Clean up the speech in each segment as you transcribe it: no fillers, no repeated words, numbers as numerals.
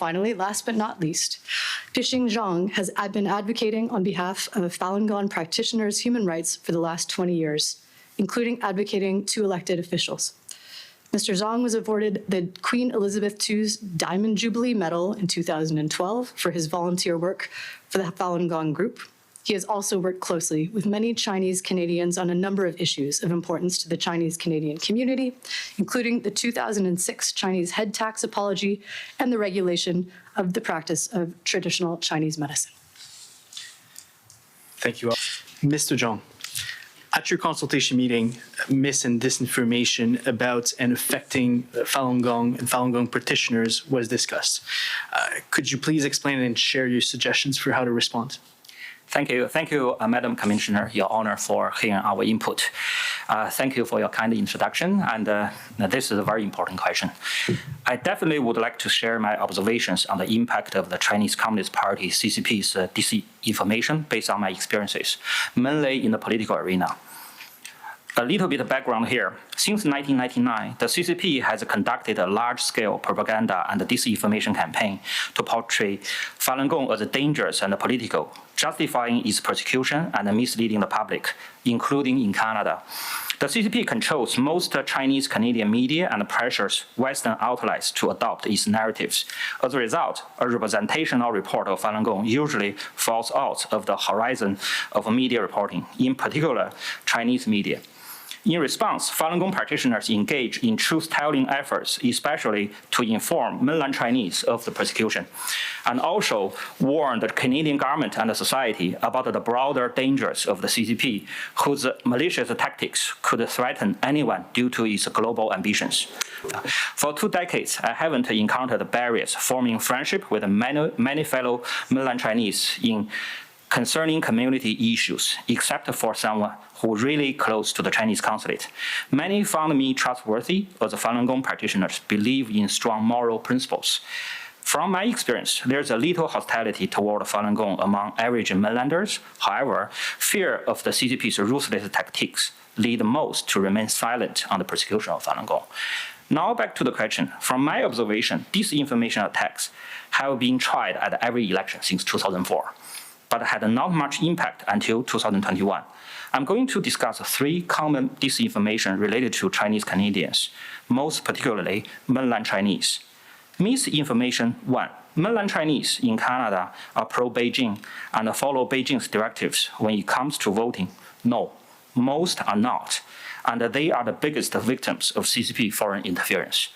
finally, last but not least, Pixing Zhang has been advocating on behalf of Falun Gong practitioners' human rights for the last 20 years, including advocating to elected officials. Mr. Zhang was awarded the Queen Elizabeth II's Diamond Jubilee Medal in 2012 for his volunteer work for the Falun Gong group. He has also worked closely with many Chinese Canadians on a number of issues of importance to the Chinese Canadian community, including the 2006 Chinese head tax apology and the regulation of the practice of traditional Chinese medicine. Thank you all. Mr. Zhang, at your consultation meeting, mis and disinformation about and affecting Falun Gong and Falun Gong practitioners was discussed. Could you please explain and share your suggestions for how to respond? Thank you, Madam Commissioner, Your Honor, for hearing our input. Thank you for your kind introduction, and this is a very important question. I definitely would like to share my observations on the impact of the Chinese Communist Party, CCP's disinformation based on my experiences, mainly in the political arena. A little bit of background here. Since 1999, the CCP has conducted a large-scale propaganda and disinformation campaign to portray Falun Gong as dangerous and political, justifying its persecution and misleading the public, including in Canada. The CCP controls most Chinese Canadian media and pressures Western outlets to adopt its narratives. As a result, a representational report of Falun Gong usually falls out of the horizon of media reporting, in particular Chinese media. In response, Falun Gong practitioners engage in truth-telling efforts, especially to inform mainland Chinese of the persecution, and also warn the Canadian government and the society about the broader dangers of the CCP, whose malicious tactics could threaten anyone due to its global ambitions. For 2 decades, I haven't encountered barriers forming friendship with many fellow mainland Chinese in concerning community issues, except for someone who really close to the Chinese consulate. Many found me trustworthy as Falun Gong practitioners believe in strong moral principles. From my experience, there's a little hostility toward Falun Gong among average mainlanders. However, fear of the CCP's ruthless tactics lead most to remain silent on the persecution of Falun Gong. Now back to the question. From my observation, disinformation attacks have been tried at every election since 2004. But had not much impact until 2021. I'm going to discuss 3 common disinformation related to Chinese Canadians, most particularly mainland Chinese. Misinformation 1. Mainland Chinese in Canada are pro-Beijing and follow Beijing's directives when it comes to voting. No, most are not, and they are the biggest victims of CCP foreign interference.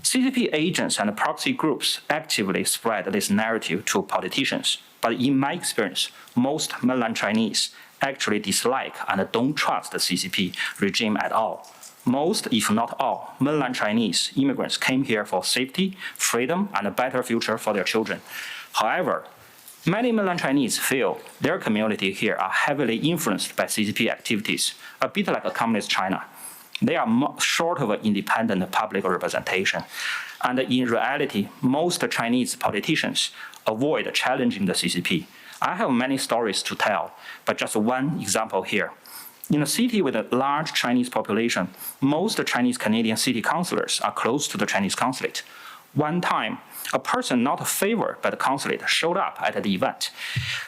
CCP agents and proxy groups actively spread this narrative to politicians, but in my experience, most mainland Chinese actually dislike and don't trust the CCP regime at all. Most, if not all, mainland Chinese immigrants came here for safety, freedom, and a better future for their children. However, many mainland Chinese feel their community here are heavily influenced by CCP activities, a bit like a communist China. They are short of an independent public representation. And in reality, most Chinese politicians avoid challenging the CCP. I have many stories to tell, but just one example here. In a city with a large Chinese population, most Chinese Canadian city councillors are close to the Chinese consulate. One time, a person not favored by the consulate showed up at the event.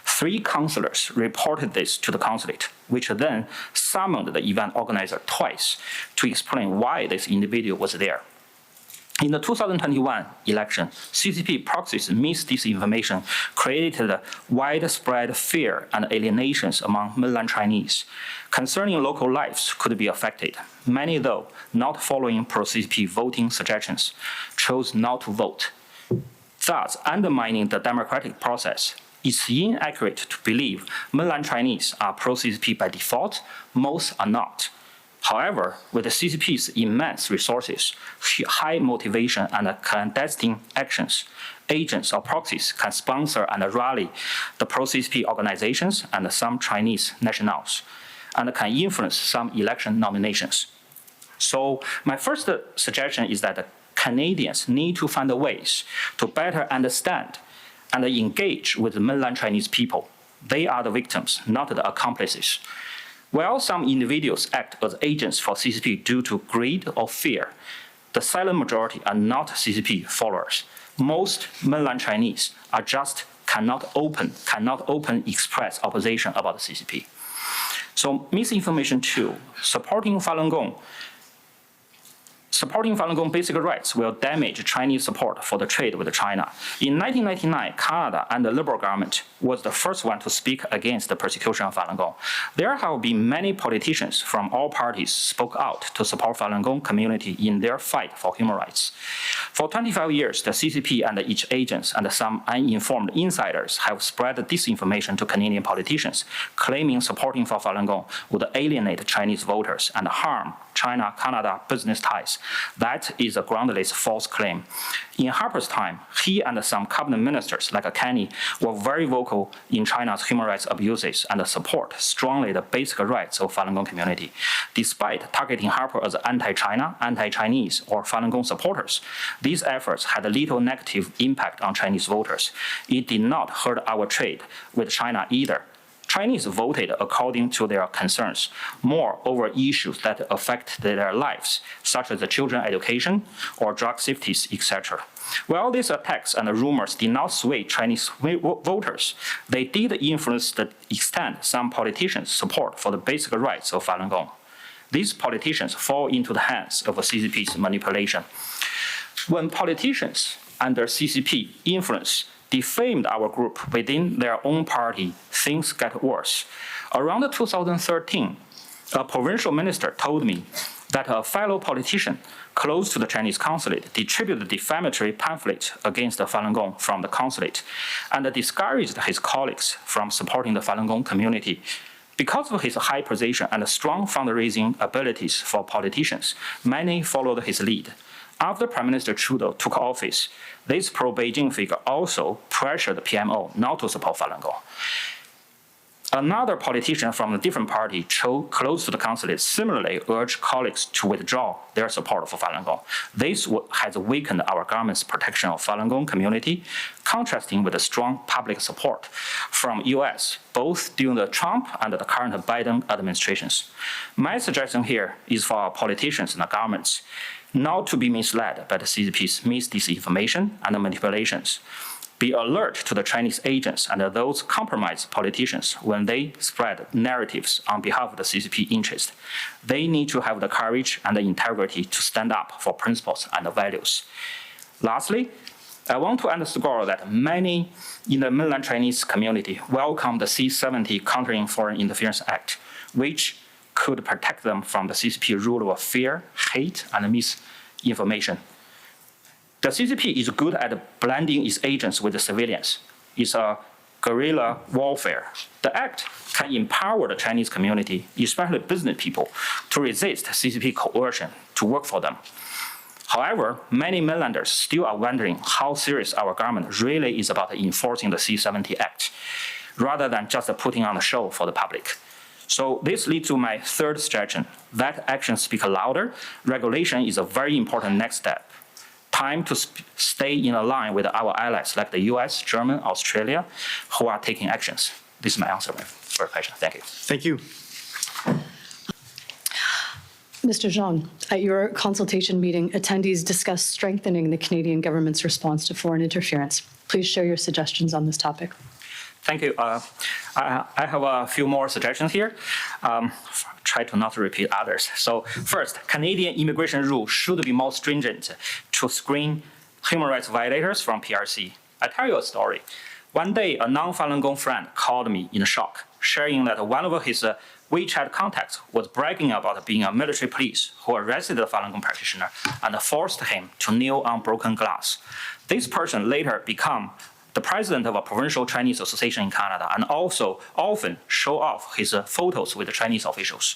3 councillors reported this to the consulate, which then summoned the event organizer twice to explain why this individual was there. In the 2021 election, CCP proxies disinformation created widespread fear and alienations among mainland Chinese. Concerning local lives could be affected. Many, though, not following pro-CCP voting suggestions, chose not to vote, thus undermining the democratic process. It's inaccurate to believe mainland Chinese are pro-CCP by default. Most are not. However, with the CCP's immense resources, high motivation, and clandestine actions, agents or proxies can sponsor and rally the pro-CCP organizations and some Chinese nationals, and can influence some election nominations. So my first suggestion is that Canadians need to find ways to better understand and engage with mainland Chinese people. They are the victims, not the accomplices. While some individuals act as agents for CCP due to greed or fear, the silent majority are not CCP followers. most mainland Chinese are just cannot open express opposition about the CCP. So misinformation 2, supporting Falun Gong basic rights will damage Chinese support for the trade with China. In 1999, Canada and the Liberal government was the first one to speak against the persecution of Falun Gong. There have been many politicians from all parties spoke out to support Falun Gong community in their fight for human rights. For 25 years, the CCP and its agents and some uninformed insiders have spread disinformation to Canadian politicians, claiming supporting for Falun Gong would alienate Chinese voters and harm China-Canada business ties. That is a groundless false claim. In Harper's time, he and some cabinet ministers like Kenny were very vocal in China's human rights abuses and support strongly the basic rights of Falun Gong community. Despite targeting Harper as anti-China, anti-Chinese, or Falun Gong supporters, these efforts had little negative impact on Chinese voters. It did not hurt our trade with China either. Chinese voted according to their concerns, more over issues that affect their lives, such as the children's education or drug safety, etc. While these attacks and rumors did not sway Chinese voters, they did influence the extent some politicians' support for the basic rights of Falun Gong. These politicians fall into the hands of CCP's manipulation. When politicians under CCP influence defamed our group within their own party, things get worse. Around 2013, a provincial minister told me that a fellow politician close to the Chinese consulate distributed defamatory pamphlets against the Falun Gong from the consulate and discouraged his colleagues from supporting the Falun Gong community. Because of his high position and strong fundraising abilities for politicians, many followed his lead. After Prime Minister Trudeau took office, this pro-Beijing figure also pressured the PMO not to support Falun Gong. Another politician from a different party close to the consulate similarly urged colleagues to withdraw their support for Falun Gong. This has weakened our government's protection of Falun Gong community, contrasting with the strong public support from US, both during the Trump and the current Biden administrations. My suggestion here is for our politicians and the governments not to be misled by the CCP's disinformation and manipulations. Be alert to the Chinese agents and those compromised politicians when they spread narratives on behalf of the CCP interest. They need to have the courage and the integrity to stand up for principles and values. Lastly, I want to underscore that many in the Mainland Chinese community welcome the C-70 Countering Foreign Interference Act, which could protect them from the CCP rule of fear, hate, and misinformation. The CCP is good at blending its agents with the civilians. It's a guerrilla warfare. The act can empower the Chinese community, especially business people, to resist CCP coercion to work for them. However, many mainlanders still are wondering how serious our government really is about enforcing the C-70 Act, rather than just putting on a show for the public. So this leads to my third suggestion. Let actions speak louder. Regulation is a very important next step. Time to stay in line with our allies like the US, Germany, Australia, who are taking actions. This is my answer for the question. Thank you. Thank you. Mr. Zhang, at your consultation meeting, attendees discussed strengthening the Canadian government's response to foreign interference. Please share your suggestions on this topic. Thank you. I have a few more suggestions here. Try to not repeat others. So first, Canadian immigration rules should be more stringent to screen human rights violators from PRC. I tell you a story. One day, a non-Falun Gong friend called me in shock, sharing that one of his WeChat contacts was bragging about being a military police who arrested a Falun Gong practitioner and forced him to kneel on broken glass. This person later became the president of a provincial Chinese association in Canada and also often show off his photos with Chinese officials.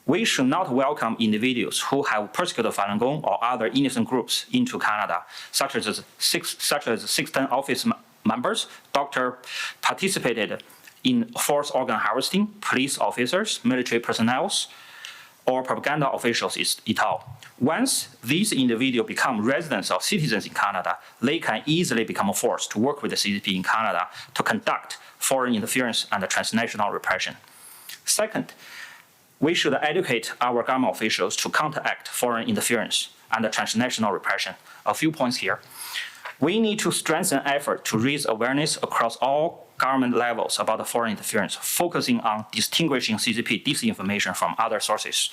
We should not welcome individuals who have persecuted Falun Gong or other innocent groups into Canada, such as 16 office members, doctors participated in forced organ harvesting, police officers, military personnel, or propaganda officials et al. Once these individuals become residents or citizens in Canada, they can easily become forced to work with the CCP in Canada to conduct foreign interference and transnational repression. Second, we should educate our government officials to counteract foreign interference and transnational repression. A few points here. We need to strengthen effort to raise awareness across all government levels about the foreign interference, focusing on distinguishing CCP disinformation from other sources.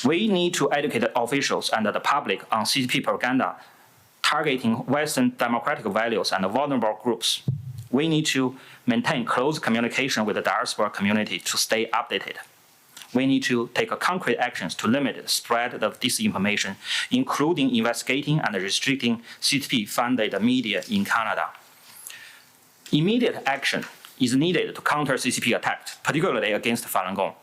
We need to educate officials and the public on CCP propaganda targeting Western democratic values and vulnerable groups. We need to maintain close communication with the diaspora community to stay updated. We need to take concrete actions to limit the spread of disinformation, including investigating and restricting CCP-funded media in Canada. Immediate action is needed to counter CCP attacks, particularly against Falun Gong,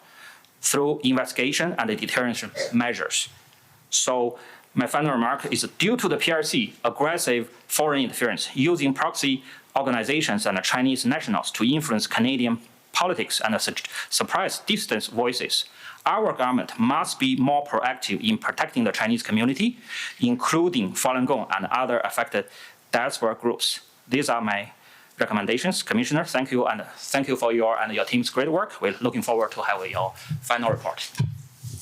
through investigation and deterrence measures. So my final remark is due to the PRC aggressive foreign interference using proxy organizations and Chinese nationals to influence Canadian politics and suppress dissident voices, our government must be more proactive in protecting the Chinese community, including Falun Gong and other affected diaspora groups. These are my recommendations. Commissioner, thank you, and thank you for your and your team's great work. We're looking forward to having your final report.